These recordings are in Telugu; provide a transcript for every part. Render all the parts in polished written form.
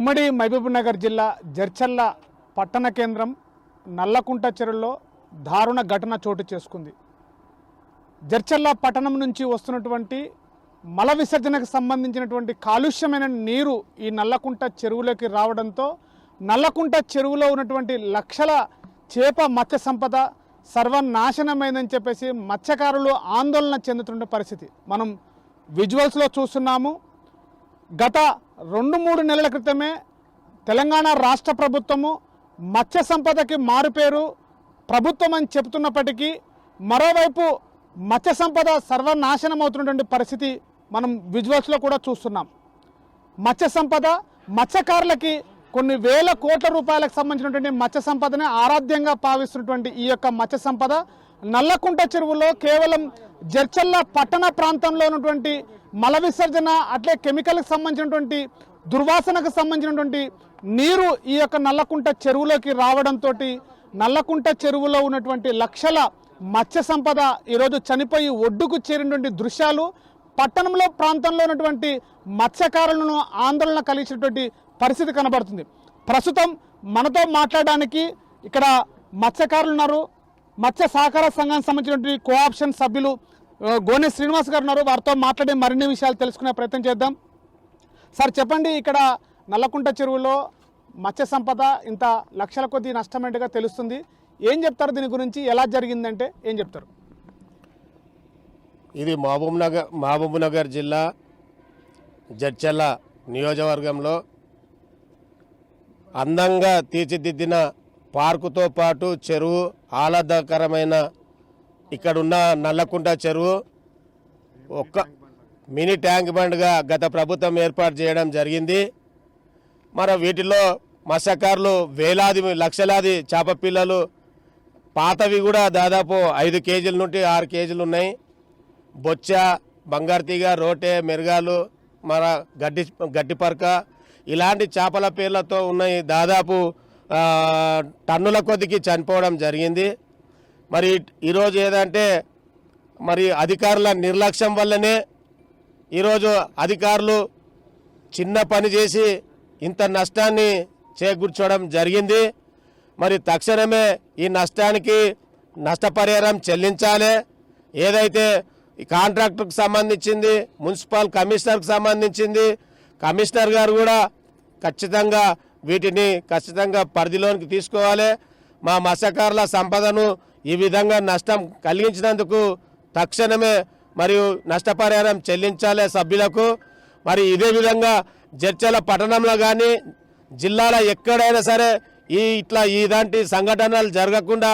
ఉమ్మడి మహబూబ్నగర్ జిల్లా జడ్చర్ల పట్టణ కేంద్రం నల్లకుంట చెరువులో దారుణ ఘటన చోటు చేసుకుంది. జడ్చర్ల పట్టణం నుంచి వస్తున్నటువంటి మల విసర్జనకు సంబంధించినటువంటి కాలుష్యమైన నీరు ఈ నల్లకుంట చెరువులోకి రావడంతో నల్లకుంట చెరువులో ఉన్నటువంటి లక్షల చేప మత్స్య సంపద సర్వనాశనమైందని చెప్పేసి మత్స్యకారులు ఆందోళన చెందుతున్న పరిస్థితి మనం విజువల్స్లో చూస్తున్నాము. గత 2-3 నెలల క్రితమే తెలంగాణ రాష్ట్ర ప్రభుత్వము మత్స్య సంపదకి మారుపేరు ప్రభుత్వం అని చెబుతున్నప్పటికీ మరోవైపు మత్స్య సంపద సర్వనాశనం అవుతున్నటువంటి పరిస్థితి మనం విజువల్స్లో కూడా చూస్తున్నాం. మత్స్య సంపద మత్స్యకారులకి కొన్ని వేల కోట్ల రూపాయలకు సంబంధించినటువంటి మత్స్య సంపదనే ఆరాధ్యంగా భావిస్తున్నటువంటి ఈ యొక్క మత్స్య సంపద నల్లకుంట చెరువులో కేవలం జడ్చర్ల పట్టణ ప్రాంతంలో ఉన్నటువంటి మల విసర్జన అట్లే కెమికల్కి సంబంధించినటువంటి దుర్వాసనకు సంబంధించినటువంటి నీరు ఈ యొక్క నల్లకుంట చెరువులోకి రావడంతో నల్లకుంట చెరువులో ఉన్నటువంటి లక్షల మత్స్య సంపద ఈరోజు చనిపోయి ఒడ్డుకు చేరినటువంటి దృశ్యాలు పట్టణంలో ప్రాంతంలో ఉన్నటువంటి మత్స్యకారులను ఆందోళన కలిగించినటువంటి పరిస్థితి కనబడుతుంది. ప్రస్తుతం మనతో మాట్లాడడానికి ఇక్కడ మత్స్యకారులు ఉన్నారు. మత్స్య సహకార సంఘానికి సంబంధించినటువంటి కోఆప్షన్ సభ్యులు గోనె శ్రీనివాస్ గారు ఉన్నారు. వారితో మాట్లాడే మరిన్ని విషయాలు తెలుసుకునే ప్రయత్నం చేద్దాం. సార్ చెప్పండి, ఇక్కడ నల్లకుంట చెరువులో మత్స్య సంపద ఇంత లక్షల కొద్ది నష్టమైనట్టుగా తెలుస్తుంది. ఏం చెప్తారు దీని గురించి, ఎలా జరిగిందంటే ఏం చెప్తారు? ఇది మహబూబ్నగర్ జిల్లా జడ్చర్ల నియోజకవర్గంలో అందంగా తీర్చిదిద్దిన పార్కుతో పాటు చెరువు ఆహ్లాదకరమైన ఇక్కడున్న నల్లకుంట చెరువు ఒక్క మినీ ట్యాంక్ బండ్గా గత ప్రభుత్వం ఏర్పాటు చేయడం జరిగింది. మరి వీటిలో మత్స్యకారులు వేలాది లక్షలాది చేప పిల్లలు పాతవి కూడా దాదాపు 5 కేజీల నుండి 6 కేజీలు ఉన్నాయి. బొచ్చ, బంగారుతీగ, రోటే, మెరుగాలు, మన గడ్డిపరక ఇలాంటి చేపల పేర్లతో ఉన్నాయి. దాదాపు టన్నుల కొద్దికి చనిపోవడం జరిగింది. మరి ఈరోజు ఏదంటే మరి అధికారుల నిర్లక్ష్యం వల్లనే ఈరోజు అధికారులు చిన్న పని చేసి ఇంత నష్టాన్ని చేకూర్చడం జరిగింది. మరి తక్షణమే ఈ నష్టానికి నష్టపరిహారం చెల్లించాలి. ఏదైతే కాంట్రాక్టర్కి సంబంధించింది, మున్సిపల్ కమిషనర్కి సంబంధించింది, కమిషనర్ గారు కూడా ఖచ్చితంగా వీటిని పరిధిలోనికి తీసుకోవాలి. మా మత్స్యకారుల సంపదను ఈ విధంగా నష్టం కలిగించినందుకు తక్షణమే మరియు నష్టపరిహారం చెల్లించాలి సభ్యులకు. మరి ఇదే విధంగా జడ్చర్ల పట్టణంలో కానీ జిల్లాలో ఎక్కడైనా సరే ఇలాంటి సంఘటనలు జరగకుండా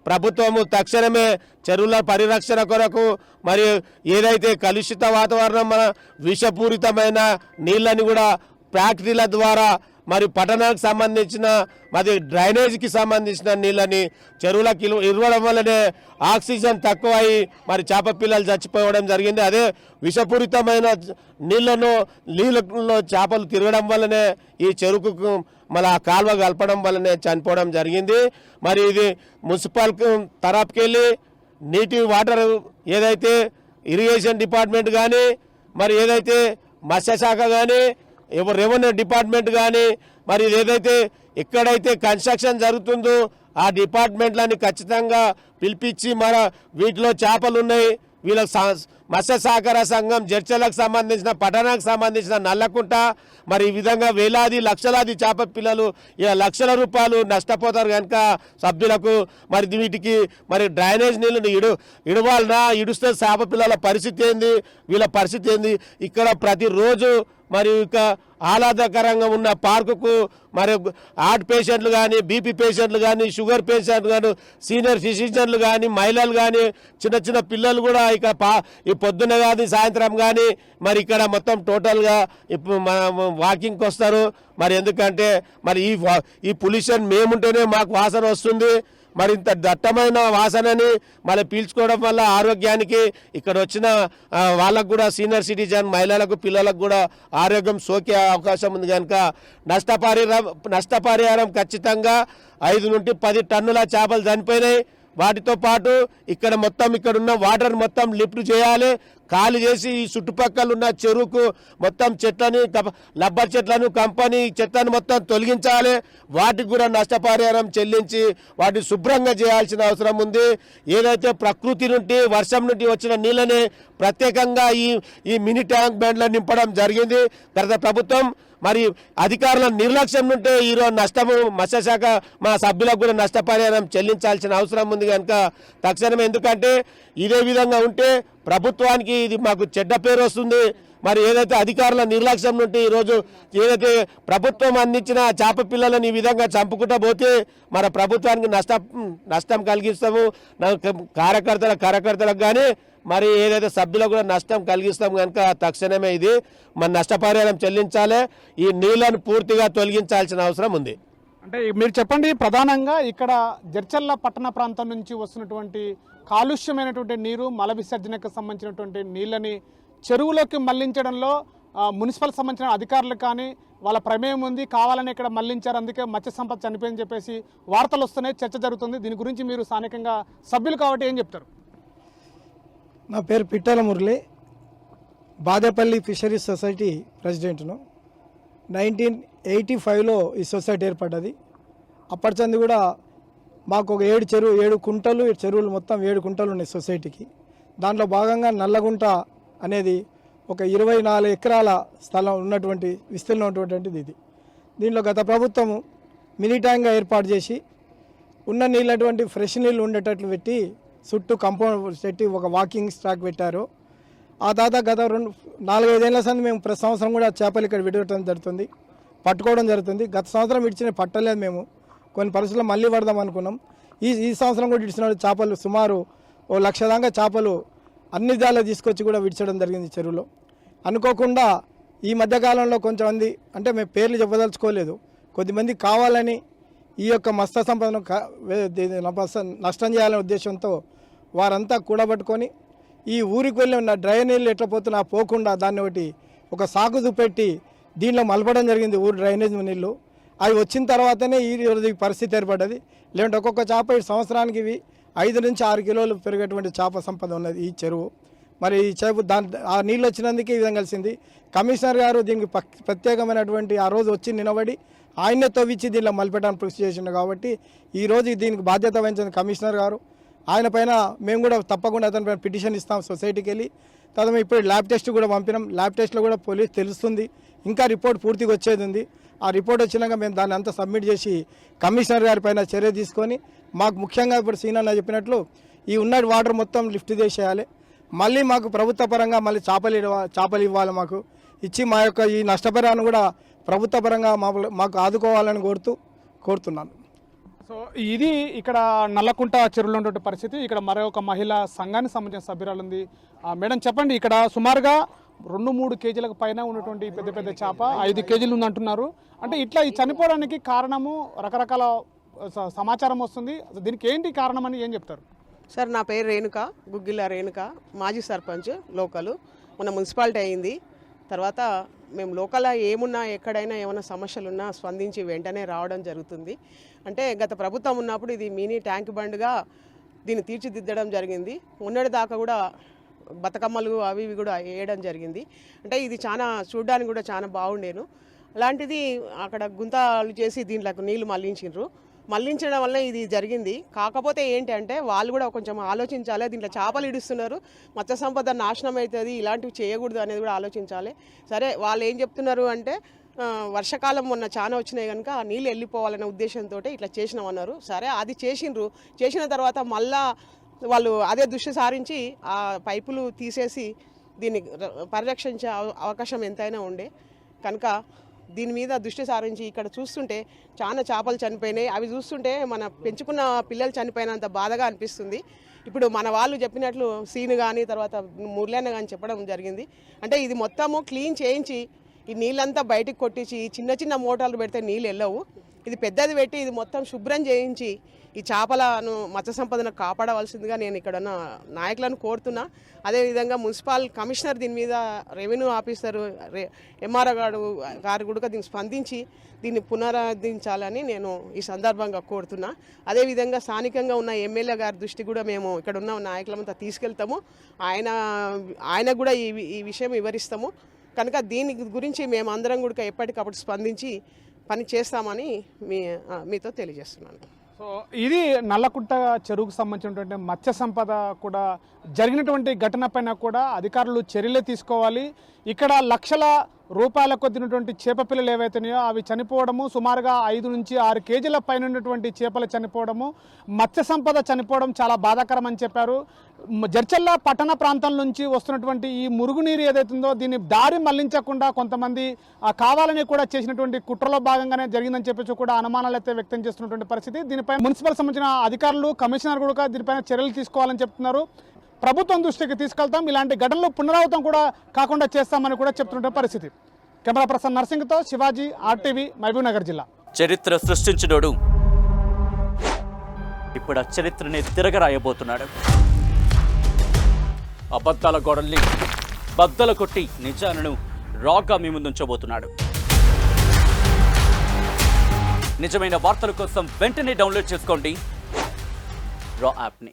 ప్రభుత్వము తక్షణమే చెరువుల పరిరక్షణ కొరకు మరియు ఏదైతే కలుషిత వాతావరణం మన విషపూరితమైన నీళ్ళని కూడా ఫ్యాక్టరీల ద్వారా మరి పట్టణానికి సంబంధించిన మరి డ్రైనేజీకి సంబంధించిన నీళ్ళని చెరువులకు ఇవ్వడం వల్లనే ఆక్సిజన్ తక్కువై మరి చేప పిల్లలు చచ్చిపోవడం జరిగింది. అదే విషపూరితమైన నీళ్ళలో చేపలు తిరగడం వల్లనే ఈ చెరువుకు మళ్ళీ ఆ కాలువ కలపడం వల్లనే చనిపోవడం జరిగింది. మరి ఇది మున్సిపల్ తరపుకెళ్ళి నీటి వాటర్ ఏదైతే ఇరిగేషన్ డిపార్ట్మెంట్ కానీ మరి ఏదైతే మత్స్యశాఖ కానీ రెవెన్యూ డిపార్ట్మెంట్ కానీ మరి ఏదైతే ఎక్కడైతే కన్స్ట్రక్షన్ జరుగుతుందో ఆ డిపార్ట్మెంట్లని ఖచ్చితంగా పిలిపించి మరి వీటిలో చేపలు ఉన్నాయి, వీళ్ళకి మత్స్య సహకార సంఘం జడ్చర్లకు సంబంధించిన పట్టణానికి సంబంధించిన నల్లకుంట మరి ఈ విధంగా వేలాది లక్షలాది చేప పిల్లలు ఇలా లక్షల రూపాయలు నష్టపోతారు కనుక సభ్యులకు మరి వీటికి మరి డ్రైనేజ్ నీళ్ళని ఇడవాలనా, ఇడుస్తే చేప పిల్లల పరిస్థితి ఏంది, వీళ్ళ పరిస్థితి ఏంది? ఇక్కడ ప్రతిరోజు మరి ఇక ఆహ్లాదకరంగా ఉన్న పార్కుకు మరి హార్ట్ పేషెంట్లు కానీ, బీపీ పేషెంట్లు కానీ, షుగర్ పేషెంట్లు కానీ, సీనియర్ సిటిజన్లు కానీ, మహిళలు కానీ, చిన్న పిల్లలు కూడా ఇక ఈ పొద్దున్న కానీ సాయంత్రం కానీ మరి ఇక్కడ మొత్తం టోటల్గా ఇప్పుడు వాకింగ్కి వస్తారు. మరి ఎందుకంటే మరి ఈ పొల్యూషన్ మేముంటేనే మాకు వాసన వస్తుంది. మరి ఇంత దట్టమైన వాసనని మళ్ళీ పీల్చుకోవడం వల్ల ఆరోగ్యానికి ఇక్కడ వచ్చిన వాళ్ళకు కూడా సీనియర్ సిటిజన్ మహిళలకు పిల్లలకు కూడా ఆరోగ్యం సోకే అవకాశం ఉంది కనుక నష్టపరిహారం ఖచ్చితంగా 5 నుండి 10 టన్నుల చేపలు చనిపోయినాయి. వాటితో పాటు ఇక్కడ మొత్తం ఇక్కడ ఉన్న వాటర్ మొత్తం లిఫ్ట్ చేయాలి, ఖాళీ చేసి ఈ చుట్టుపక్కల ఉన్న చెరువుకు మొత్తం చెట్లని రబ్బర్ చెట్లను కంపెనీ చెట్లను మొత్తం తొలగించాలి. వాటికి కూడా నష్టపరిహారం చెల్లించి వాటిని శుభ్రంగా చేయాల్సిన అవసరం ఉంది. ఏదైతే ప్రకృతి నుండి వర్షం నుండి వచ్చిన నీళ్ళని ప్రత్యేకంగా ఈ మినీ ట్యాంక్ బండ్లో నింపడం జరిగింది గత ప్రభుత్వం. మరి అధికారుల నిర్లక్ష్యం నుండి ఈరోజు నష్టము మత్స్యశాఖ మా సభ్యులకు కూడా నష్టపరిహారం చెల్లించాల్సిన అవసరం ఉంది కనుక తక్షణం, ఎందుకంటే ఇదే విధంగా ఉంటే ప్రభుత్వానికి ఇది మాకు చెడ్డ పేరు వస్తుంది. మరి ఏదైతే అధికారుల నిర్లక్ష్యం నుండి ఈరోజు ఏదైతే ప్రభుత్వం అందించిన చేప పిల్లలను ఈ విధంగా చంపుకుంటూ పోతే మన ప్రభుత్వానికి నష్టం కలిగిస్తాము. కార్యకర్తలకు కానీ మరి ఏదైతే సభ్యులకు కూడా నష్టం కలిగిస్తాం కనుక తక్షణమే ఇది మన నష్టపరిహారం చెల్లించాలి. ఈ నీళ్లను పూర్తిగా తొలగించాల్సిన అవసరం ఉంది. అంటే మీరు చెప్పండి, ప్రధానంగా ఇక్కడ జడ్చర్ల పట్టణ ప్రాంతం నుంచి వస్తున్నటువంటి కాలుష్యమైనటువంటి నీరు, మల విసర్జనకు సంబంధించినటువంటి నీళ్ళని చెరువులోకి మళ్లించడంలో మున్సిపల్ సంబంధించిన అధికారులు కానీ వాళ్ళ ప్రమేయం ఉంది, కావాలని ఇక్కడ మళ్లించారు, అందుకే మత్స్య సంపద చనిపోయిందని చెప్పేసి వార్తలు వస్తున్నాయి, చర్చ జరుగుతుంది. దీని గురించి మీరు స్థానికంగా సభ్యులు కాబట్టి ఏం చెప్తారు? నా పేరు పిట్టల మురళి, బాదేపల్లి ఫిషరీస్ సొసైటీ ప్రెసిడెంట్ను. 1985లో ఈ సొసైటీ ఏర్పడ్డది. అప్పటి చంది కూడా మాకు ఒక 7 కుంటలు, చెరువులు మొత్తం 7 కుంటలు ఉన్నాయి సొసైటీకి. దాంట్లో భాగంగా నల్లగుంట అనేది ఒక 24 ఎకరాల స్థలం ఉన్నటువంటి విస్తీర్ణం ఉన్నటువంటిది ఇది. దీంట్లో గత ప్రభుత్వము మినీ ట్యాంక్గా ఏర్పాటు చేసి ఉన్న నీళ్ళటువంటి ఫ్రెష్ నీళ్ళు ఉండేటట్లు పెట్టి చుట్టూ కాంపౌండ్ పెట్టి ఒక వాకింగ్ స్టాక్ పెట్టారు. ఆ తర్వాత గత 4-5 ఏళ్ల సంది మేము ప్రతి సంవత్సరం కూడా చేపలు ఇక్కడ విడవటం జరుగుతుంది, పట్టుకోవడం జరుగుతుంది. గత సంవత్సరం ఇడిచిన పట్టలేదు మేము, కొన్ని పరిస్థితుల్లో మళ్ళీ పడదాం అనుకున్నాం. ఈ సంవత్సరం కూడా ఇడిచిన చేపలు సుమారు 1 లక్ష దాకా చేపలు అన్ని విధాలు తీసుకొచ్చి కూడా విడిచడం జరిగింది చెరువులో. అనుకోకుండా ఈ మధ్యకాలంలో కొంతమంది, అంటే మేము పేర్లు చెప్పదలుచుకోలేదు, కొద్దిమంది కావాలని ఈ యొక్క మత్స్య సంపదను నష్టం చేయాలనే ఉద్దేశంతో వారంతా కూడబట్టుకొని ఈ ఊరికి వెళ్ళి ఉన్న డ్రై నీళ్ళు ఎట్లా పోతున్నా పోకుండా దాన్ని ఒక సాగు చూపెట్టి దీనిలో మలపడం జరిగింది, ఊరు డ్రైనేజ్ నీళ్ళు. అవి వచ్చిన తర్వాతనే ఈ పరిస్థితి ఏర్పడ్డది. లేదంటే ఒక్కొక్క చేప ఈ సంవత్సరానికి ఇవి 5 నుంచి 6 కిలోలు పెరిగేటువంటి చేప సంపద ఉన్నది ఈ చెరువు. మరి ఈ చేప ఆ నీళ్ళు వచ్చినందుకే ఈ విధంగా కలిసింది. కమిషనర్ గారు దీనికి ప్రత్యేకమైనటువంటి ఆ రోజు వచ్చి నిలబడి ఆయనే తవ్వించి దీనిలో మలిపెట్టడానికి కృషి చేసిండు. కాబట్టి ఈరోజు దీనికి బాధ్యత వహించిన కమిషనర్ గారు, ఆయన పైన మేము కూడా తప్పకుండా అతని పైన పిటిషన్ ఇస్తాం సొసైటీకి వెళ్ళి. తర్వాత ఇప్పుడు ల్యాబ్ టెస్ట్ కూడా పంపినాం. ల్యాబ్ టెస్ట్లో కూడా పోలీస్ తెలుస్తుంది, ఇంకా రిపోర్ట్ పూర్తిగా వచ్చేది ఉంది. ఆ రిపోర్ట్ వచ్చినాక మేము దాన్ని అంతా సబ్మిట్ చేసి కమిషనర్ గారి పైన చర్య తీసుకొని, మాకు ముఖ్యంగా ఇప్పుడు సీనన్న చెప్పినట్లు ఈ ఉన్న వాటర్ మొత్తం లిఫ్ట్ చేసేయాలి. మళ్ళీ మాకు ప్రభుత్వ పరంగా మళ్ళీ చేపలు ఇవ్వాలి, మాకు ఇచ్చి మా యొక్క ఈ నష్టపరిహారం కూడా ప్రభుత్వ పరంగా మాకు ఆదుకోవాలని కోరుతున్నాను. సో ఇది ఇక్కడ నల్లకుంట చెరువులో ఉన్నటువంటి పరిస్థితి. ఇక్కడ మరొక మహిళా సంఘానికి సంబంధించిన సభ్యురాలు ఉంది. మేడం చెప్పండి, ఇక్కడ సుమారుగా 2-3 కేజీలకు పైన ఉన్నటువంటి పెద్ద పెద్ద చేప 5 కేజీలు ఉందంటున్నారు. అంటే ఇట్లా ఈ చనిపోవడానికి కారణము రకరకాల సమాచారం వస్తుంది, దీనికి ఏంటి కారణం అని ఏం చెప్తారు? సార్, నా పేరు రేణుక, గుగ్గిల రేణుక, మాజీ సర్పంచ్ లోకలు. మన మున్సిపాలిటీ అయింది తర్వాత మేము లోకల్ ఏమున్నా ఎక్కడైనా ఏమైనా సమస్యలున్నా స్పందించి వెంటనే రావడం జరుగుతుంది. అంటే గత ప్రభుత్వం ఉన్నప్పుడు ఇది మినీ ట్యాంక్ బండ్గా దీన్ని తీర్చిదిద్దడం జరిగింది. మొన్నటి దాకా కూడా బతుకమ్మలు అవి ఇవి కూడా వేయడం జరిగింది. అంటే ఇది చాలా చూడడానికి కూడా చాలా బాగుండేను. అలాంటిది అక్కడ గుంతలు చేసి దీంట్లోకి నీళ్లు మళ్లించడం వల్ల ఇది జరిగింది. కాకపోతే ఏంటి అంటే వాళ్ళు కూడా కొంచెం ఆలోచించాలి, దీంట్లో చేపలు ఇడుస్తున్నారు, మత్స్య సంపద నాశనం అవుతుంది, ఇలాంటివి చేయకూడదు అనేది కూడా ఆలోచించాలి. సరే, వాళ్ళు ఏం చెప్తున్నారు అంటే వర్షాకాలం మొన్న చాలా వచ్చినాయి కనుక ఆ నీళ్ళు వెళ్ళిపోవాలనే ఉద్దేశంతో ఇట్లా చేసినామన్నారు. సరే, అది చేసిన తర్వాత మళ్ళా వాళ్ళు అదే దృష్టి సారించి ఆ పైపులు తీసేసి దీన్ని పరిరక్షించే అవకాశం ఎంతైనా ఉండే కనుక దీని మీద దృష్టి సారించి ఇక్కడ చూస్తుంటే చాలా చేపలు చనిపోయినాయి. అవి చూస్తుంటే మన పెంచుకున్న పిల్లలు చనిపోయినంత బాధగా అనిపిస్తుంది. ఇప్పుడు మన వాళ్ళు చెప్పినట్లు సీను కానీ తర్వాత మురళన్న కానీ చెప్పడం జరిగింది. అంటే ఇది మొత్తము క్లీన్ చేయించి ఈ నీళ్ళంతా బయటకు కొట్టించి చిన్న చిన్న మోటార్లు పెడితే నీళ్ళు వెళ్ళవు. ఇది పెద్దది పెట్టి ఇది మొత్తం శుభ్రం చేయించి ఈ చేపలను మత్స్య సంపదను కాపాడవలసిందిగా నేను ఇక్కడ ఉన్న నాయకులను కోరుతున్నా. అదేవిధంగా మున్సిపల్ కమిషనర్ దీని మీద, రెవెన్యూ ఆఫీసర్ ఎంఆర్ఓ గారు కూడా దీన్ని స్పందించి దీన్ని పునరుద్ధరించాలని నేను ఈ సందర్భంగా కోరుతున్నా. అదేవిధంగా స్థానికంగా ఉన్న ఎమ్మెల్యే గారి దృష్టి కూడా మేము ఇక్కడ ఉన్న నాయకులమంతా తీసుకెళ్తాము. ఆయన కూడా ఈ విషయం వివరిస్తాము. కనుక దీని గురించి మేము అందరం కూడా ఎప్పటికప్పుడు స్పందించి పని చేస్తామని మీతో తెలియజేస్తున్నాను. సో ఇది నల్లకుంట చెరువుకు సంబంధించినటువంటి మత్స్య సంపద కూడా జరిగినటువంటి ఘటన పైన కూడా అధికారులు చర్యలు తీసుకోవాలి. ఇక్కడ లక్షల రూపాయల కొద్దినటువంటి చేప పిల్లలు ఏవైతున్నాయో అవి చనిపోవడము, సుమారుగా 5 నుంచి 6 కేజీల పైన ఉన్నటువంటి చేపలు చనిపోవడము, మత్స్య సంపద చనిపోవడం చాలా బాధాకరం అని చెప్పారు. జడ్చర్ల పట్టణ ప్రాంతం నుంచి వస్తున్నటువంటి ఈ మురుగునీరు ఏదైతుందో దీన్ని దారి మళ్లించకుండా కొంతమంది కావాలని కూడా చేసినటువంటి కుట్రలో భాగంగానే జరిగిందని చెప్పేసి కూడా అనుమానాలు అయితే వ్యక్తం చేస్తున్నటువంటి పరిస్థితి. దీనిపై మున్సిపల్ సంబంధించిన అధికారులు, కమిషనర్ కూడా దీనిపైన చర్యలు తీసుకోవాలని చెప్తున్నారు. ప్రభుత్వం దృష్టికి తీసుకెళ్తాం, ఇలాంటి ఘటనలు పునరావృతం కూడా కాకుండా చేస్తామని కూడా చెప్తున్న పరిస్థితి. కెమెరా పర్సన్ నర్సింగ్తో శివాజీ, RTV, మహబూబ్ నగర్ జిల్లా. చరిత్ర సృష్టించినోడు ఇప్పుడు ఆ చరిత్రని తిరగరాయబోతున్నాడు. అబద్ధాల గోడల్ని బద్దలు కొట్టి నిజాలను రాగా మీ ముందుంచబోతున్నాడు. నిజమైన వార్తల కోసం వెంటనే డౌన్లోడ్ చేసుకోండి రా యాప్ని.